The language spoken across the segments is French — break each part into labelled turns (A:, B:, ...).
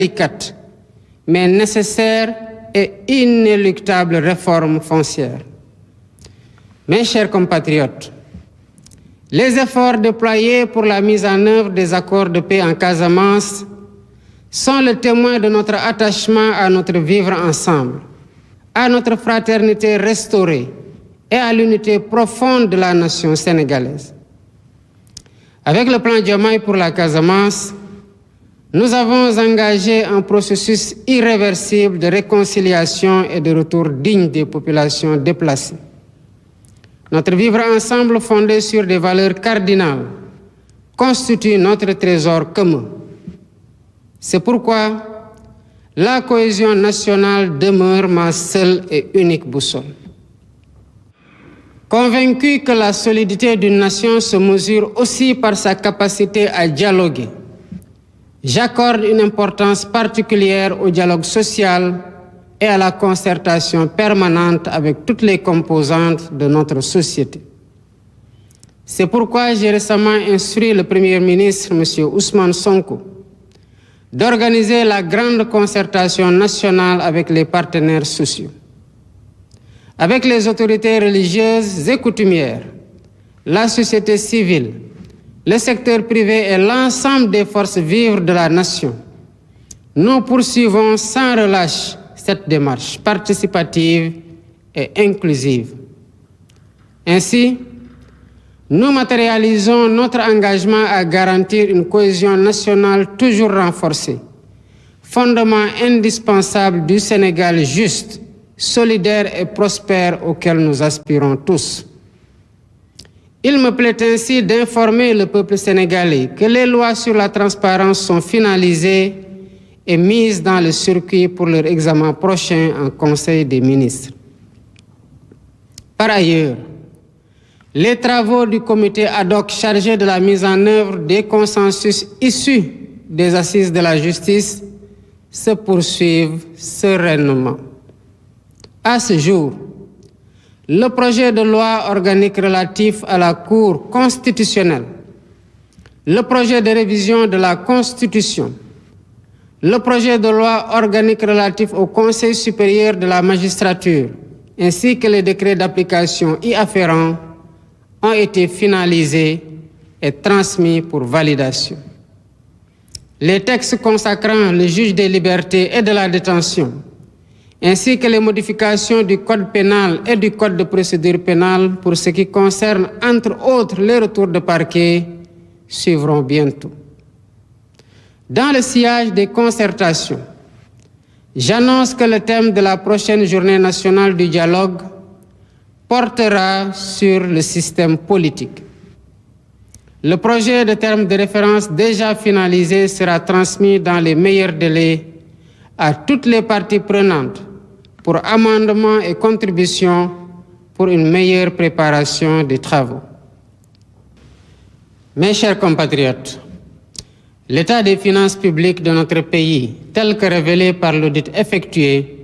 A: délicate, mais nécessaire et inéluctable réforme foncière. Mes chers compatriotes, les efforts déployés pour la mise en œuvre des accords de paix en Casamance sont le témoin de notre attachement à notre vivre ensemble, à notre fraternité restaurée et à l'unité profonde de la nation sénégalaise. Avec le plan Diomaye pour la Casamance, nous avons engagé un processus irréversible de réconciliation et de retour digne des populations déplacées. Notre vivre ensemble fondé sur des valeurs cardinales constitue notre trésor commun. C'est pourquoi la cohésion nationale demeure ma seule et unique boussole. Convaincu que la solidité d'une nation se mesure aussi par sa capacité à dialoguer, j'accorde une importance particulière au dialogue social et à la concertation permanente avec toutes les composantes de notre société. C'est pourquoi j'ai récemment instruit le Premier ministre, M. Ousmane Sonko, d'organiser la grande concertation nationale avec les partenaires sociaux, avec les autorités religieuses et coutumières, la société civile, le secteur privé et l'ensemble des forces vives de la nation. Nous poursuivons sans relâche cette démarche participative et inclusive. Ainsi, nous matérialisons notre engagement à garantir une cohésion nationale toujours renforcée, fondement indispensable du Sénégal juste, solidaire et prospère auquel nous aspirons tous. Il me plaît ainsi d'informer le peuple sénégalais que les lois sur la transparence sont finalisées et mises dans le circuit pour leur examen prochain en Conseil des ministres. Par ailleurs, les travaux du comité ad hoc chargé de la mise en œuvre des consensus issus des assises de la justice se poursuivent sereinement. À ce jour, le projet de loi organique relatif à la Cour constitutionnelle, le projet de révision de la Constitution, le projet de loi organique relatif au Conseil supérieur de la magistrature, ainsi que les décrets d'application y afférents, ont été finalisés et transmis pour validation. Les textes consacrant le juge des libertés et de la détention, ainsi que les modifications du Code pénal et du Code de procédure pénale pour ce qui concerne, entre autres, les retours de parquet, suivront bientôt. Dans le sillage des concertations, j'annonce que le thème de la prochaine journée nationale du dialogue portera sur le système politique. Le projet de terme de référence déjà finalisé sera transmis dans les meilleurs délais à toutes les parties prenantes pour amendements et contributions pour une meilleure préparation des travaux. Mes chers compatriotes, l'état des finances publiques de notre pays, tel que révélé par l'audit effectué,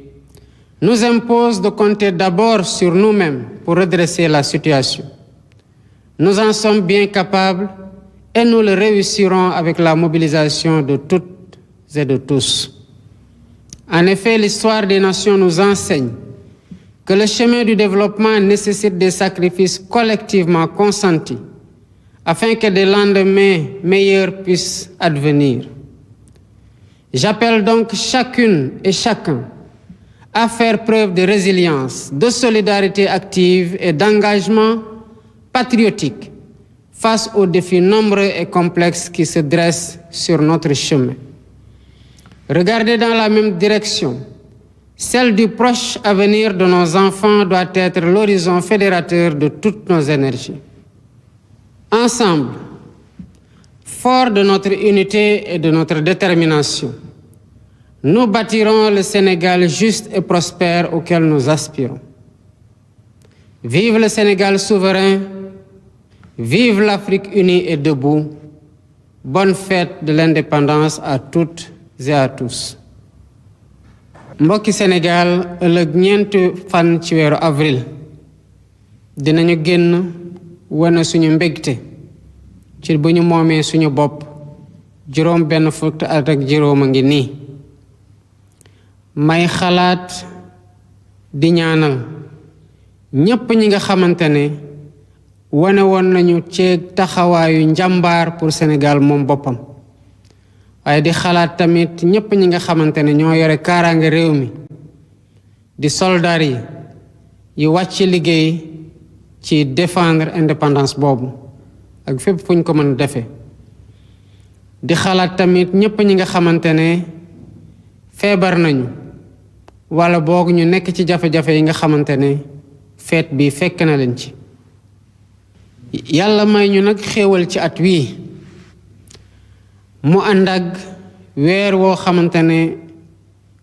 A: nous impose de compter d'abord sur nous-mêmes pour redresser la situation. Nous en sommes bien capables et nous le réussirons avec la mobilisation de toutes et de tous. En effet, l'histoire des nations nous enseigne que le chemin du développement nécessite des sacrifices collectivement consentis afin que des lendemains meilleurs puissent advenir. J'appelle donc chacune et chacun à faire preuve de résilience, de solidarité active et d'engagement patriotique face aux défis nombreux et complexes qui se dressent sur notre chemin. Regarder dans la même direction, celle du proche avenir de nos enfants doit être l'horizon fédérateur de toutes nos énergies. Ensemble, forts de notre unité et de notre détermination, nous bâtirons le Sénégal juste et prospère auquel nous aspirons. Vive le Sénégal souverain, vive l'Afrique unie et debout. Bonne fête de l'indépendance à toutes et à tous. Mbokki Sénégal, ëllëg ñeenti fan ci weeru avril dinañu génn wane suñu mbégte ci bu ñu moomee suñu bopp juróom benn fukki at ak juróom a ngi nii may xalaat di ñaanal ñépp ñi nga xamante ne wane woon nañu ceeg taxawaayu njàmbaar pour Sénégal moom boppam waaye di xalaat tamit ñépp ñi nga xamante ne ñoo yore kaaraange réew mi di soldaar yi wàcc liggéey ci défendre indépendance boobu ak fépp fu ñu ko mën defe di xalaat tamit ñépp ñi nga xamante ne feebar nañu wala boog ñu nekk ci jafe-jafe yi nga xamante ne feet bi fekk na leen ci yàlla may ñu nag xéewal ci at wii mu ànd ak weer woo xamante ne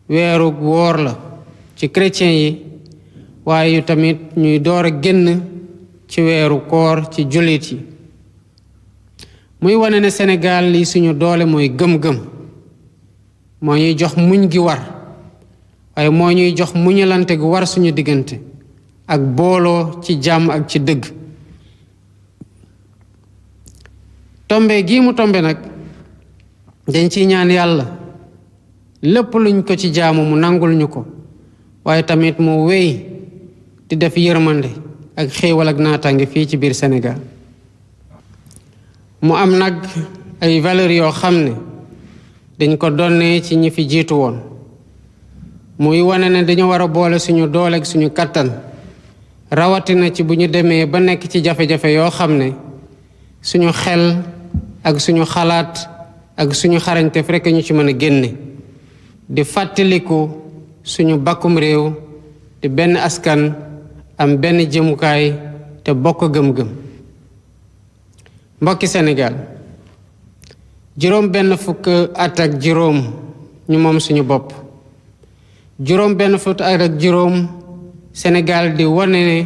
A: weeru woor la ci chrétien yi waaye yu tamit ñuy door a génn ci weeru koor ci jullit yi muy wane ne Sénégal li suñu doole mooy gëm-gëm moo ñuy jox muñ gi war waaye moo ñuy jox muñalante gu war suñu diggante ak booloo ci jàmm ak ci dëgg tombe gii mu tombe nag dañ ciy ñaan yàlla lépp luñ ko ci jaamu mu nangul ñu ko waaye tamit mu wéy di def yërmande ak xéewal ak naataange fii ci biir Sénégal mu am nag ay valeurs yoo xam ne dañ ko donnee ci ñi fi jiitu woon muy wane ne dañu war a boole suñu doole ak suñu kattan rawatina ci bu ñu demee ba nekk ci jafe-jafe yoo xam ne suñu xel ak suñu xalaat ak suñu xarañteef rekk ñu ci mën a génne di fàttaliku suñu bakkum réew di benn askan am benn jëmukaay te bokk gëm-gëm mbokki Sénégal juróom benn fukk at ak juróom ñu moom suñu bopp juróom benn fukk at ak juróom Sénégal di wane ne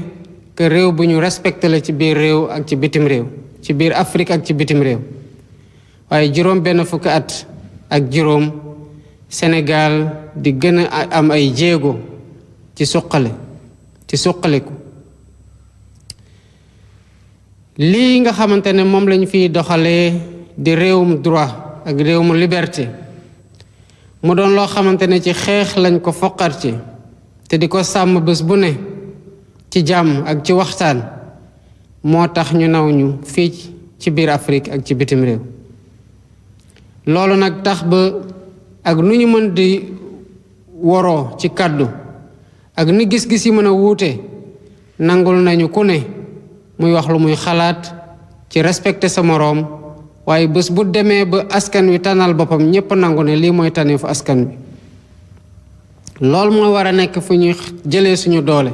A: que réew bu ñu respecté la ci biir réew ak ci bitim réew ci biir Afrique ak ci bitim réew waaye juróom benn fukk at ak juróom Sénégal di gën a am ay jéego ci suqaliku lii nga xamante ne moom lañu fiy doxalee di réewum droit ak réewum liberté mu doon loo xamante ne ci xeex lañ ko foqar ci te di ko sàmm bés bu ne ci jàmm ak ci waxtaan moo tax ñu naw ñu fii ci biir Afrique ak ci bitim réew loolu nag tax ba ak nu ñu mën di woroo ci kàddu ak ni gis-gis yi mën a wuute nangul nañu ku ne muy wax lu muy xalaat ci respecter sa moroom waaye bés bu demee ba askan wi tànnal boppam ñépp nangu ne lii mooy tànneefu askan wi loolu moo war a nekk fu ñuy jëlee suñu doole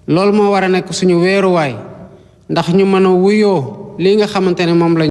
A: loolu moo war a nekk suñu weeruwaay ndax ñu mën a wuyoo lii nga xamante ne moom lañ